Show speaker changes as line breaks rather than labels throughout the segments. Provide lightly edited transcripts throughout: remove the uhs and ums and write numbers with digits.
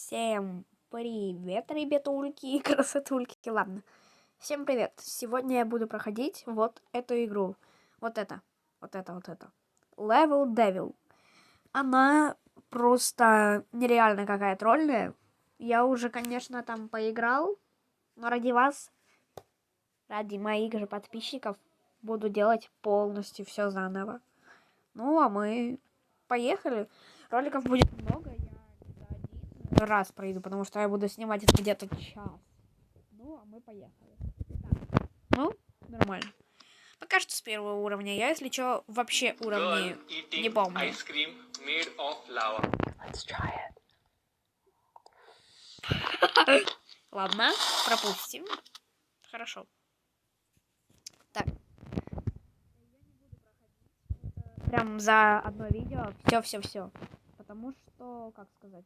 Всем привет, ребятульки и красотульки. Ладно, всем привет. Сегодня я буду проходить вот эту игру. Вот это. Level Devil. Она просто нереально какая тролльная. Я уже, конечно, там поиграл, но ради вас, ради моих же подписчиков, буду делать полностью все заново. Ну, а мы поехали. Роликов будет много, я не за один раз пройду, потому что я буду снимать это где-то час. Ну, а мы поехали. Так. Ну, нормально. Пока что с первого уровня. Я, если что, вообще уровни не помню. Ладно, пропустим. Хорошо. Так. Прям за одно видео все. Потому что, как сказать,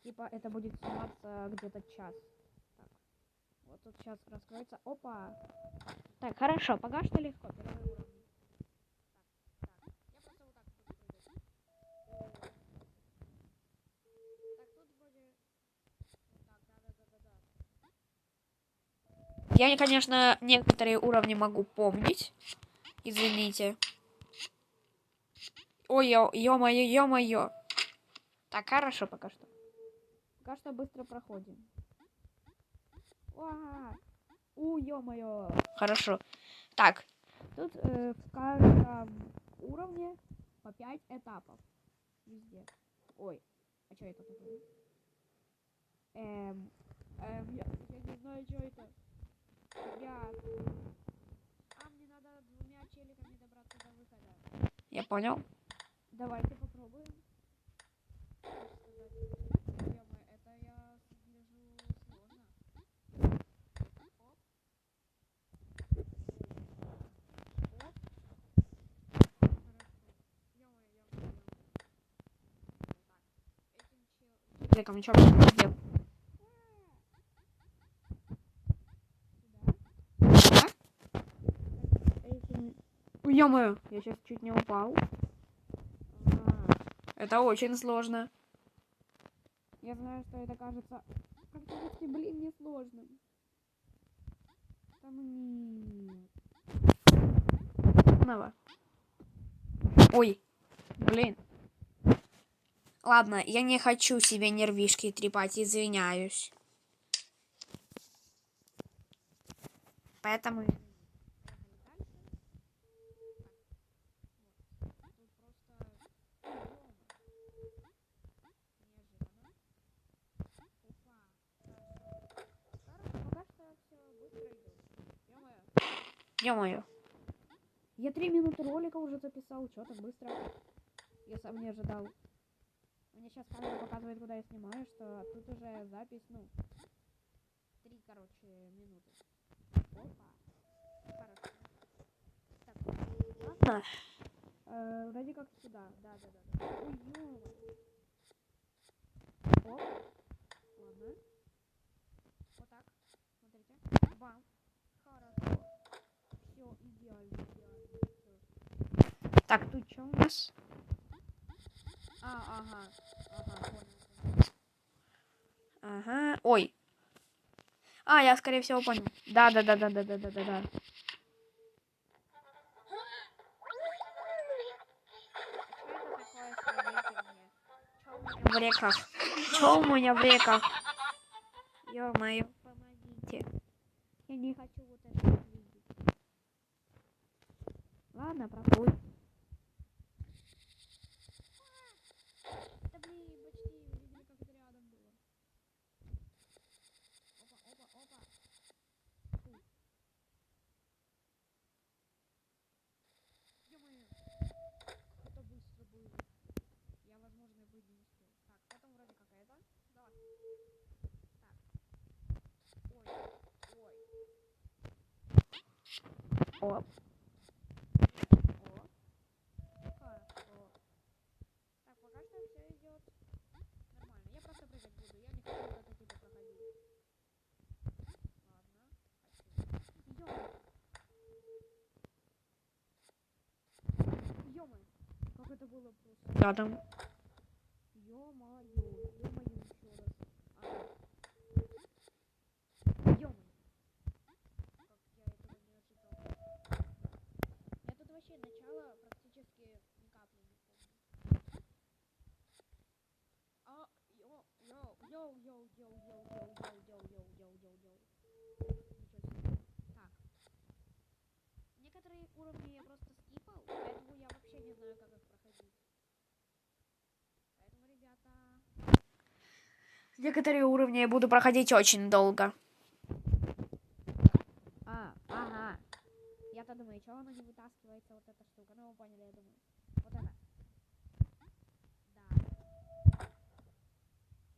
типа это будет сниматься где-то час. Так. Вот тут сейчас раскроется. Опа. Так, хорошо, пока что легко. Первый уровень. Так. Я просто вот так буду прыгать. Так, тут вроде... Так, да. Я, конечно, некоторые уровни могу помнить. Извините. Ой, ё-моё. Так, хорошо пока что. Пока что быстро проходим. Ё-моё. Хорошо. Так, тут в каждом уровне по 5 этапов. Везде. Ой, а что это такое? Я не знаю, что это. Мне надо двумя челиками добраться до выхода. Я понял. Давайте попробуем. Это я гляжу сложно. Оп. Челиком что сделал? Ё-моё, я сейчас чуть не упал. Это очень сложно. Я знаю, что это кажется практически, несложным. Там нет. Снова. Ой, блин. Ладно, я не хочу себе нервишки трепать, извиняюсь. Поэтому... Ё-моё. Я 3 минуты ролика уже записал. Чё так быстро? Я сам не ожидал. Мне сейчас камера показывает, куда я снимаю, что тут уже запись, 3, минуты. Опа. Хорошо. Так, ладно. Вроде как сюда. Да. Ой, ё-моё. Оп. Ладно. Вот так. Смотрите. Бам. Хорошо. Все идеально. Всё. Так, тут что у нас? Ага, понял. Ага. Ой. Я, скорее всего, понял. Да. В реках. Чё у меня в реках? Ё-моё, помогите. Я не хочу вот это видеть. Ладно, проходит. Да блин, почти видели, как это рядом было. Опа. Фу. Ё-моё. Это быстро было. Я, возможно, быть не успел. Так, потом вроде как это. Давай. Так. Ой. Оп. Хорошо. Так, пока что все идет нормально. Я просто прыгать буду. Я не хочу это типа проходить. Ладно. Ё-моё. Как это было просто. Рядом. Ё-моё еще раз. Йоу. Так. Некоторые уровни я просто скипал, поэтому я вообще не знаю, как их проходить. Поэтому, ребята... Некоторые уровни я буду проходить очень долго. Ага. Я-то думаю, что оно не вытаскивается, вот эта штука. Ну, вы поняли, я думаю. Вот это. Да.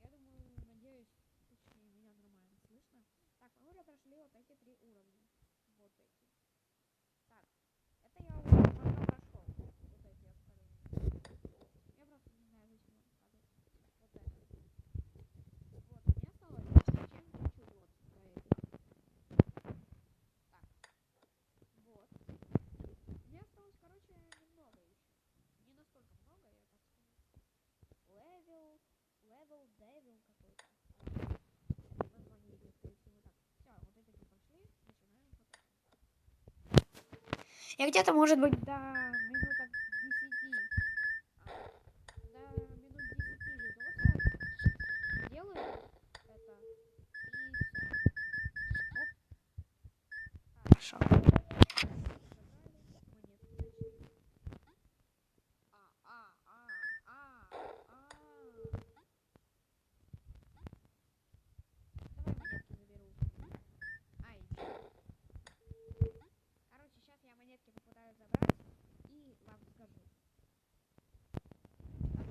Я думаю, надеюсь, точнее, меня нормально слышно. Так, мы уже прошли вот эти 3 уровня. Вот эти. Так, это я уже прошел. Вот эти остальные. Я просто не знаю, зачем он показывает. Вот это. Вот, мне осталось совсем чуть-чуть вот до этих. Так, вот. Мне осталось, короче, немного еще. Не настолько много, я так скажу. Левел Девил какой-то. Название игры, скорее всего, так. Все, вот эти прошли, начинаем потом. Я где-то, может быть, до минуток 10, до минут 10 видоса делаю это, и все. Оп, хорошо. Давай монетки заберу. Ай, короче, сейчас я монетки попытаюсь забрать и вам скажу.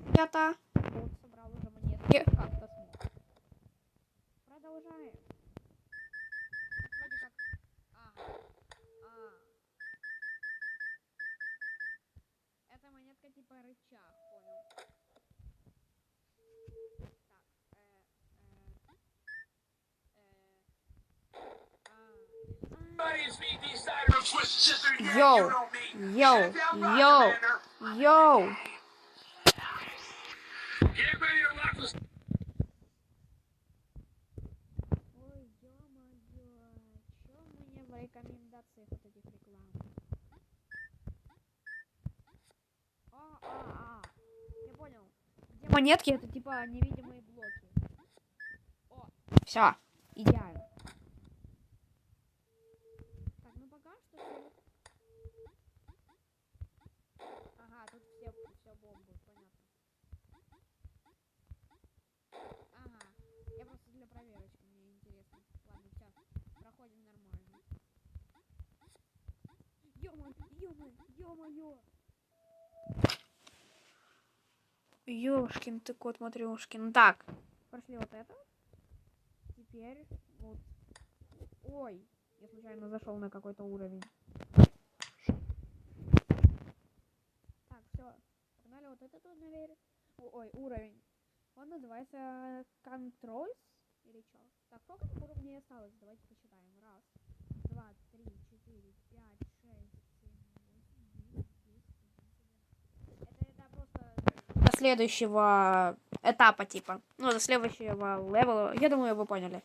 Ребята, вот собрал уже монетки. Как-то смог. Продолжаем. Вроде как... Это монетка типа рычаг, понял. Йоу. Ой, ё-моё, чё мне в рекомендациях вот этих реклам? Я понял. Где монетки, это типа невидимые блоки. О, все, идеально. Так, ну пока что все. Ага, тут все бомбы, понятно. Ага, я просто для проверочки, мне интересно. Ладно, все, проходим нормально. Ё-моё! Ёшкин ты кот Матрёшкин. Так, прошли вот это. Теперь вот... Ой, я случайно зашел на какой-то уровень. Так, все. Погнали вот этот вот наверх. Ой, уровень. Он называется Controls или что? Так, сколько там уровней осталось? Давайте посчитаем. 1, 2, 3, 4, 5, 6, 7, 8, 9, 10, 11, 12. Это просто до следующего этапа, типа. Ну, до следующего левела. Я думаю, вы поняли.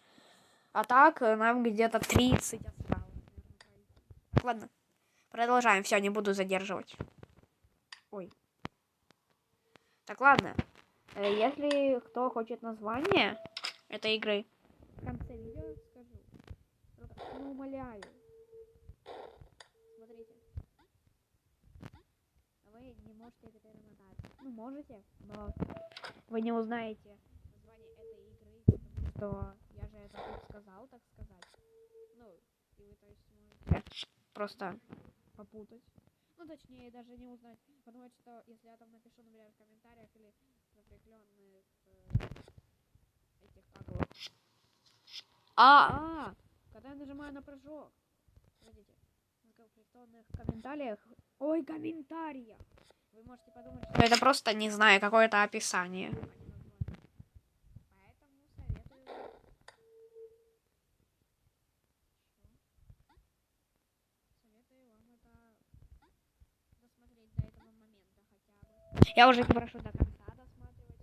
А так, нам где-то 30 осталось. Так, ладно. Продолжаем. Все, не буду задерживать. Ой. Так, ладно. Если кто хочет название этой игры, в конце видео скажу. Ну, умоляю. Смотрите. Вы не можете это перемотать. Ну, можете, но вы не узнаете название этой игры, потому что я же это тут сказал, так сказать. Ну, и вы, то есть, можете просто попутать. Ну, точнее, даже не узнать. Потому что, если я там напишу, например, в комментариях или закрепленных этих как когда я нажимаю на прыжок. Смотрите, в закрепленных комментариях. Ой, комментариях! Вы можете подумать, что это просто, не знаю, какое-то описание. Поэтому советую... Советую вам это досмотреть до этого момента хотя бы. Я уже прошу до конца досматривать.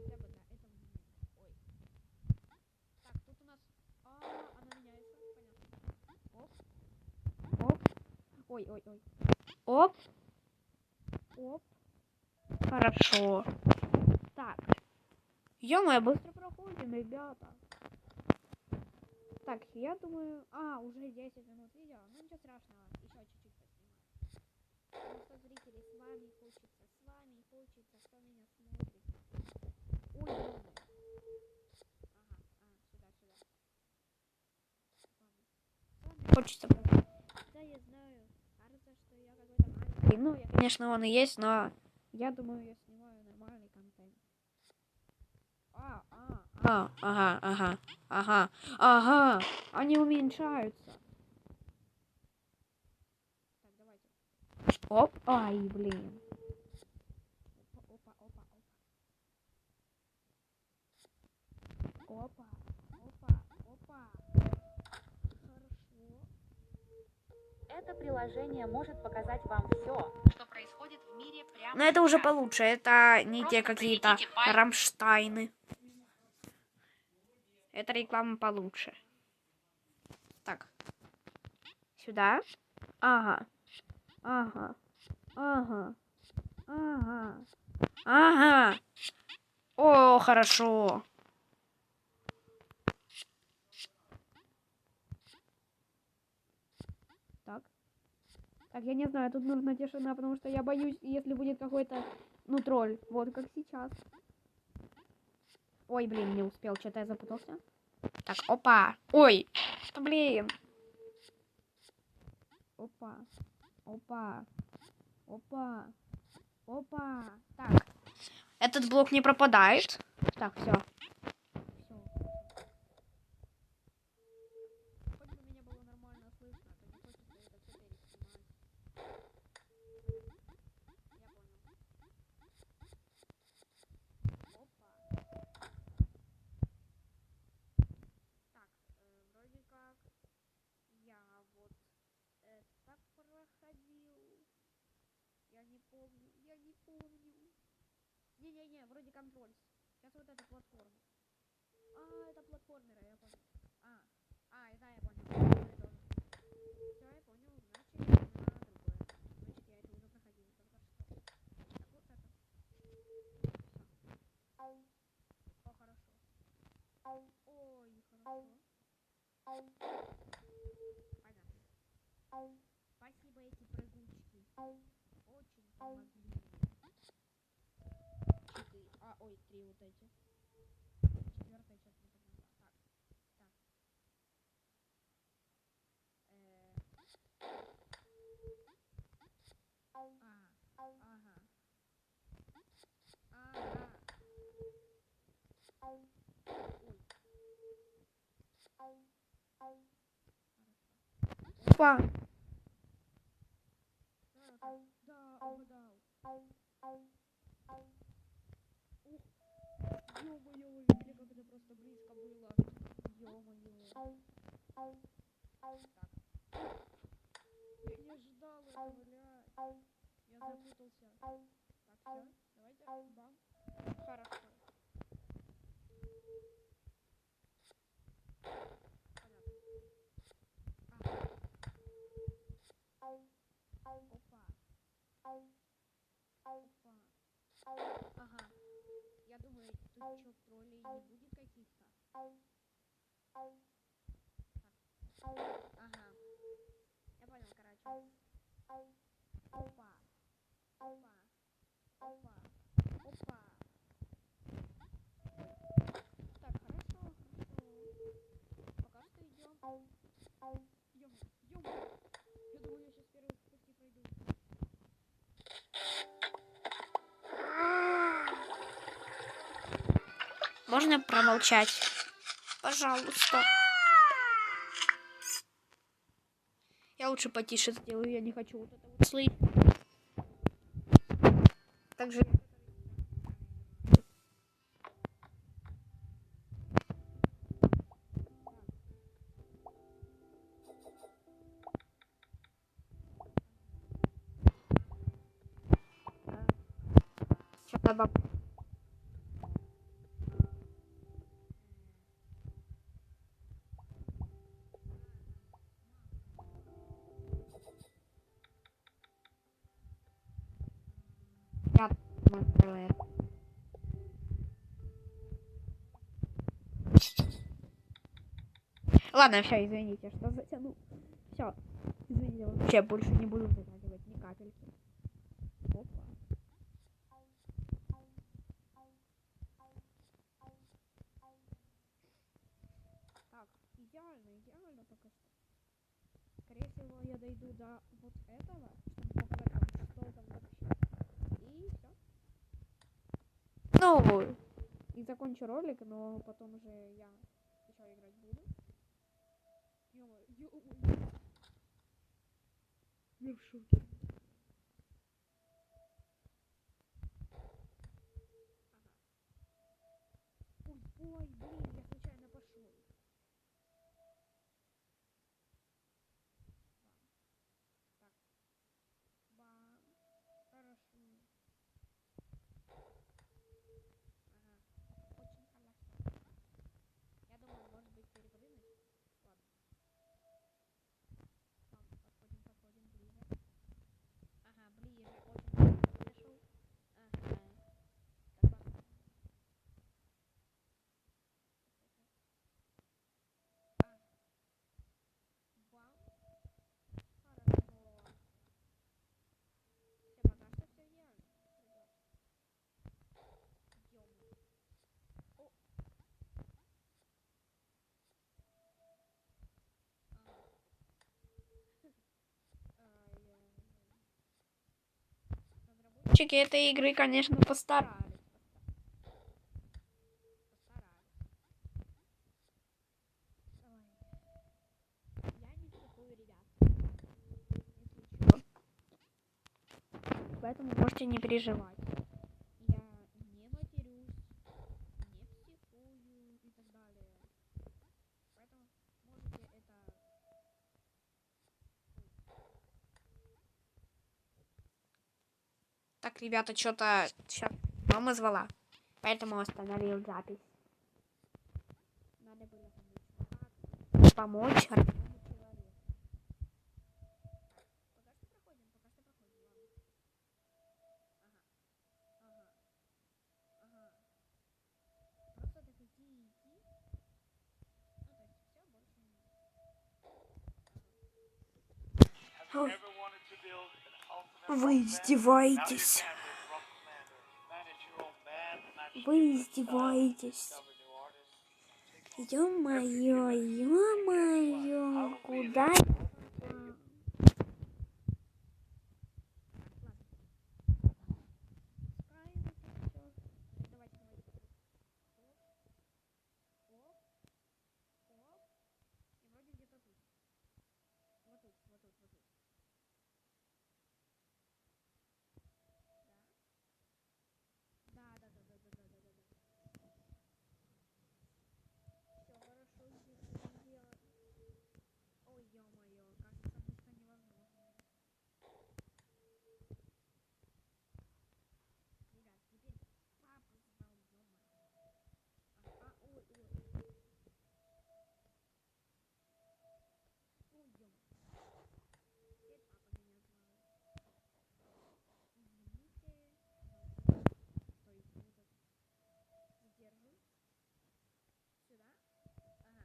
Просто хотя бы до этого момента. Ой. Так, тут у нас... она меняется. Понятно. Оп. Ой. Оп. Хорошо. Так. Ё-моё, быстро проходим, ребята. Так, я думаю... уже 10 минут видео. Ну, ничего страшного. Еще чуть-чуть поснимаю. Ну что, зрители, с вами хочется, кто меня смотрит. Ой, ё-моё. Сюда. Хочется... Да, я знаю. Кажется, что я какой-то маленький. Ну, я, конечно, он и есть, но... Я думаю, я снимаю нормальный контент. Ага. Они уменьшаются. Так, давайте. Оп, ай, блин. Опа. Хорошо.
Это приложение может показать вам все, что происходит в мире прямо.
Но это уже получше. Это не
Просто
те какие-то
приведите
Рамштайны. Это реклама получше. Так. Сюда. Ага. О, хорошо. Так, я не знаю, тут нужна тишина, потому что я боюсь, если будет какой-то, ну, тролль. Вот как сейчас. Ой, блин, не успел, что-то я запутался. Так, опа. Ой, блин. Опа. Так, этот блок не пропадает. Так, все. Хоть бы меня было нормально слышно, а то не хочется это все переснимать. Я понял. Опа. Так, вроде как я вот это проходил. Я не помню. Не-не-не, вроде контроль. Сейчас вот эта платформа. Это платформеры, я понял. Да, я понял. Все, я понял. Значит, на другое. Значит, я это уже проходил только что. Так, вот это. Все. О, хорошо. Ой, хорошо. Понятно. Спасибо, эти прыгучки. Очень помогли мне. 3 вот эти. Четвертая что-то не подняла. Так. Ага. Опа. Да, угадал. Ух, ё-моё, вы видели, как это просто близко было? Ё-моё. Так. Я не ожидал этого, блядь. Я запутался. Так, все. Давайте. Бам. Хорошо. Понятно. Опа. Ага. Я думаю, тут что, троллей не будет каких-то? Так. Ага. Я понял, короче. Опа. Так, хорошо. Пока что идем. Ё-моё. Я думаю, я сейчас первый почти пройду. Можно промолчать? Пожалуйста. Я лучше потише сделаю, я не хочу вот это вот слышать. Также... Сейчас Ладно, все, извините, что затянул. Все, извините, вообще больше не буду затягивать ни капельки. Опа. Так, идеально пока что. Скорее всего, я дойду до вот этого, чтобы показать вам, что там вообще. И все. Ну, и закончу ролик, но потом уже я еще играть буду. Ё-моё. Я в шоке. Ой, блин, я случайно пошел. Так, бам. Хорошо. Ага, очень хорошо. Я думаю, может быть, перепрыгнуть. Ладно. Подходим ближе. Ага, ближе. Очень близко подошел. Ага. Так, ладно. А, бам. Хорошо. Все, пока что все идеально. Ребят. Идем. О, ага. Разработчики этой игры, конечно, постарались. Я не психую, ребят. Если чё. Поэтому можете не переживать. Я не матерюсь, не психую и так далее. Поэтому можете это... Так, ребята, что-то сейчас мама звала. Поэтому остановил запись. Надо было помочь родному человеку. Пока что проходим, ладно. Ага. Просто так идти. Ну, то есть все, больше не... Ой. Вы издеваетесь. Вы издеваетесь. Ё-моё, куда? Все хорошо, дело. Ой, ё-моё, кажется, будто невозможно. Ребят, теперь папа звал, ё-моё. Ой. Ой, ё-моё. Теперь папа меня звал. Извините, пожалуйста. Стой, вот это. Задержу. Сюда. Ага, понял.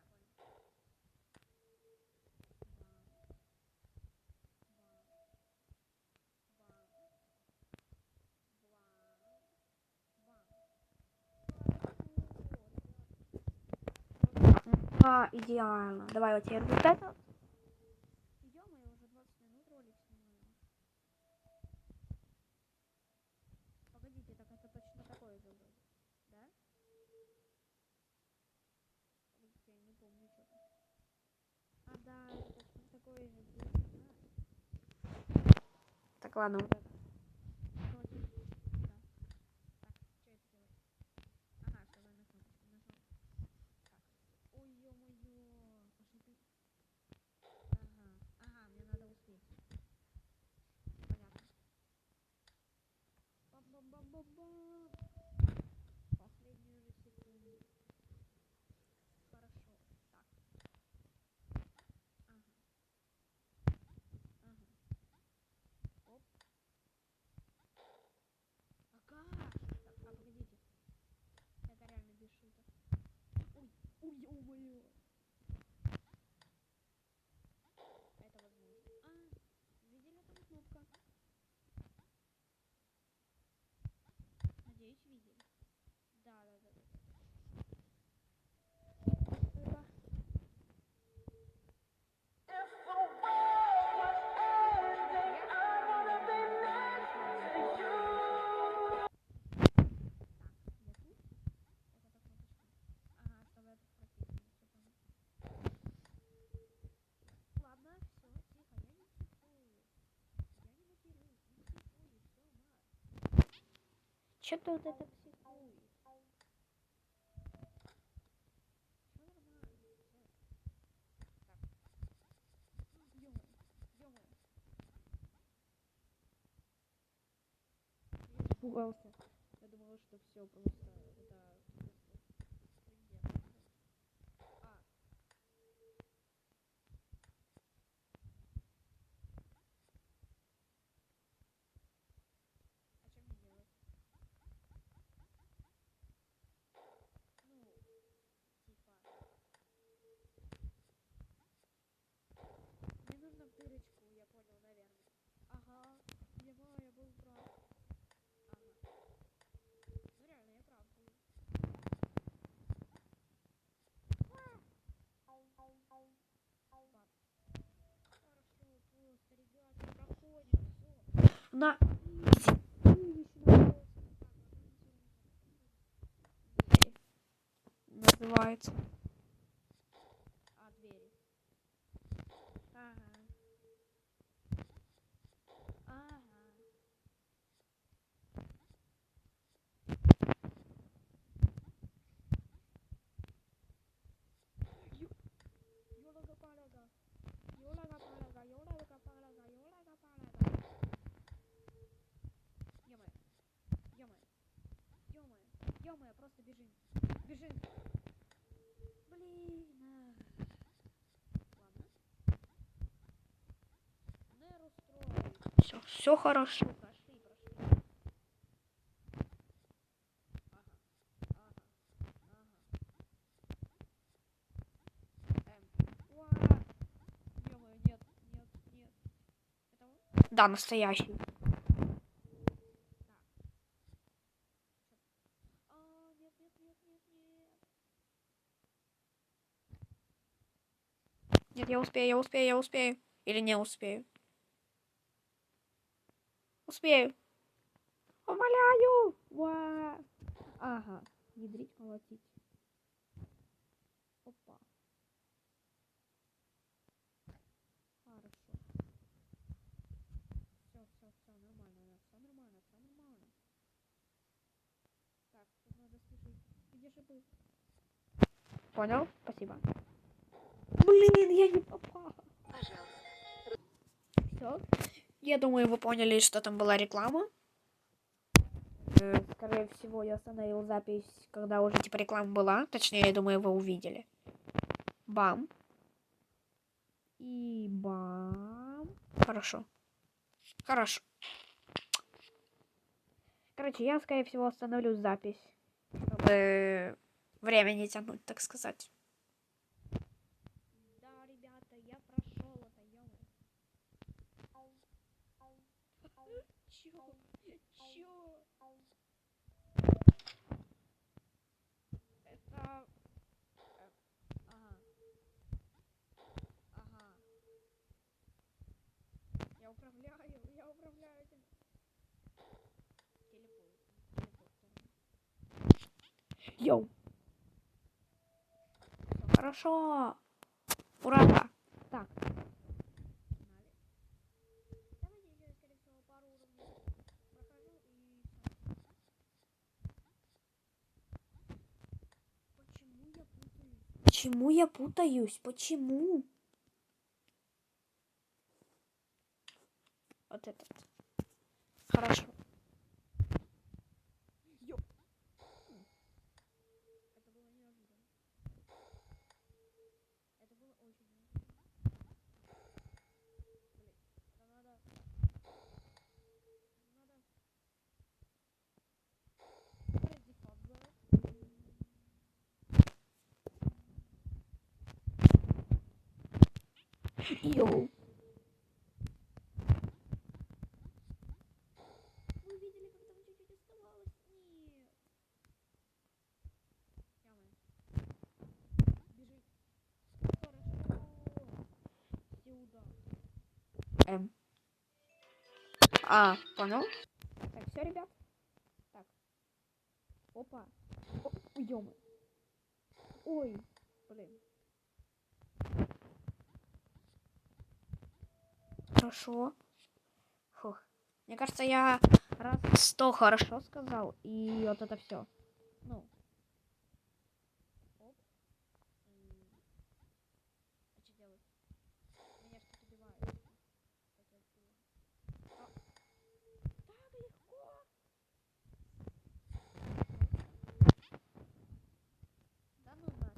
Идеально. Давай вот теперь вот это. Ё-моё, уже 20 минут ролик снимаю. Погодите, так это точно такое же вроде. Да? Погодите, я не помню что-то. А, да, это точно такое же было. Так, ладно, вот это. Против. Да. Так, что это делать? Ага, чтобы на кнопочку нажал. Так. Ой, ё-моё. Пошли ты. Ага, мне надо успеть. Понятно. Бам-бам-бам-бам-бам. Последнюю же секунду. Хорошо. Так. Ага. Оп. Че ты вот это психуешь? Испугался. Я думала, что все просто это А, а что мне делать? Ну, типа, мне нужно в дырочку, я понял, наверное. Ага, я был прав. Ага, ну реально, я прав был. Ладно. Хорошо, просто, ребята, проходим, все. На. Называется. А, двери. Ага. Ага. Ёлага-палага. Ёлага-палага, ёлага-палага, ёлага-палага. Ё-моё, ё-моё, ё-моё, ё-моё, просто бежим. Бежим. Блин. Ладно. Не расстроить. Все хорошо. Прошли. Ага, ага, ага. Уа. Ё-моё, нет. Это он? Да, настоящий. А, нет. Нет, я успею. Или не успею? Успею. Умоляю. Уа. Ага. Ядрить, молотить. Опа. Хорошо. Все нормально. Так, тут надо спешить. Где шипы? Понял? Спасибо. Блин, я не попала. Все. Я думаю, вы поняли, что там была реклама. Скорее всего, я остановил запись, когда уже типа реклама была. Точнее, я думаю, вы увидели. Бам. И бам. Хорошо. Короче, я, скорее всего, остановлю запись, чтобы время не тянуть, так сказать. Да, ребята, я прошел это, ё-моё. Чё? Это... Ага. Я управляю этим телепортером. Йоу. Всё хорошо. Ура. Так. Давайте еще, скорее всего, пару уровней прохожу и все. Почему я путаюсь? Почему? Вот этот. Хорошо. Ё. Это было неожиданно. Это было очень неожиданно. Блин, это надо... Фредди Фазбер. Йоу. Вы видели, как там чуть-чуть оставалось? Нет. Ямы. Бежи. Хорошо. Сюда. А, понял? Так, все, ребят. Так. Опа. Ё-моё. Ой. Блин. Хорошо. Фух. Мне кажется, я раз 100 хорошо сказал, и вот это все. Ну. Оп. А что делать? Меня что-то убивает. Так легко. Да ну на.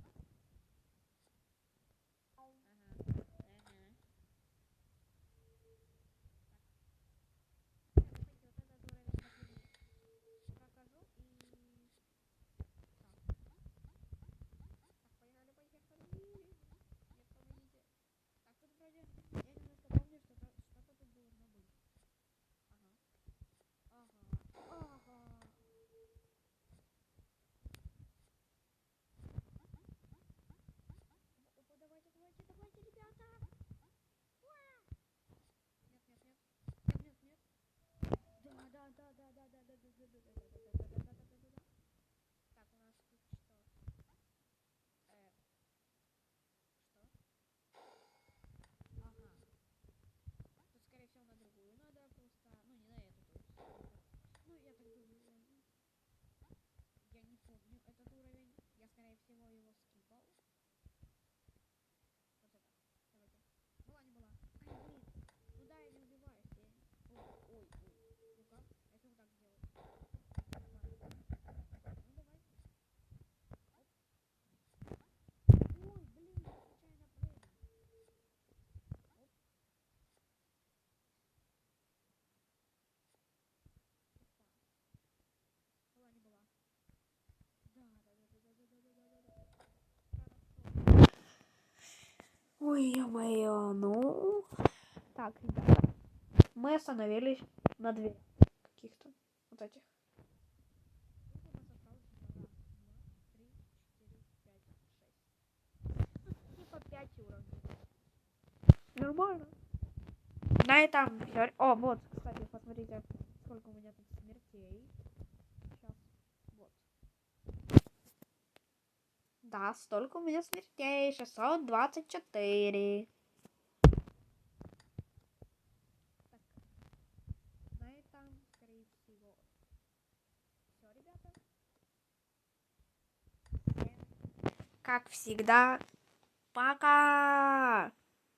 Прохожу и... Так, поехали. Нет, помогите. Так, тут вроде... Я немножко помню, что что-то тут должно быть. Ага. Опа, давайте, ребята! Нет. Да. Так, у нас тут что? Что? Ага. Тут, скорее всего, на другую надо просто... Ну, не на эту, то есть. Ну, я так думаю. Я не помню этот уровень. Я, скорее всего, его скипал. Вот это. Давайте. Была, не была. Ай, блин. Ну да, я не убиваюсь. Ой. Ну-ка. А если вот так сделать? Ладно. Ну, давай. Ой, блин, я случайно прыгну. Оп. Опа. Была, не была. Да. Хорошо. Ой, ё-моё, ну... Так, ребята. Мы остановились на две каких-то вот этих. Сколько у нас осталось? Раз, два, три, четыре, пять, шесть. Ну, типа 5 уровней. Нормально. На этом всё. О, вот, кстати, посмотрите, сколько у меня тут смертей. Сейчас. Вот. Да, столько у меня смертей. 624. Так, на этом, скорее всего, все, ребята. Всем, как всегда, пока!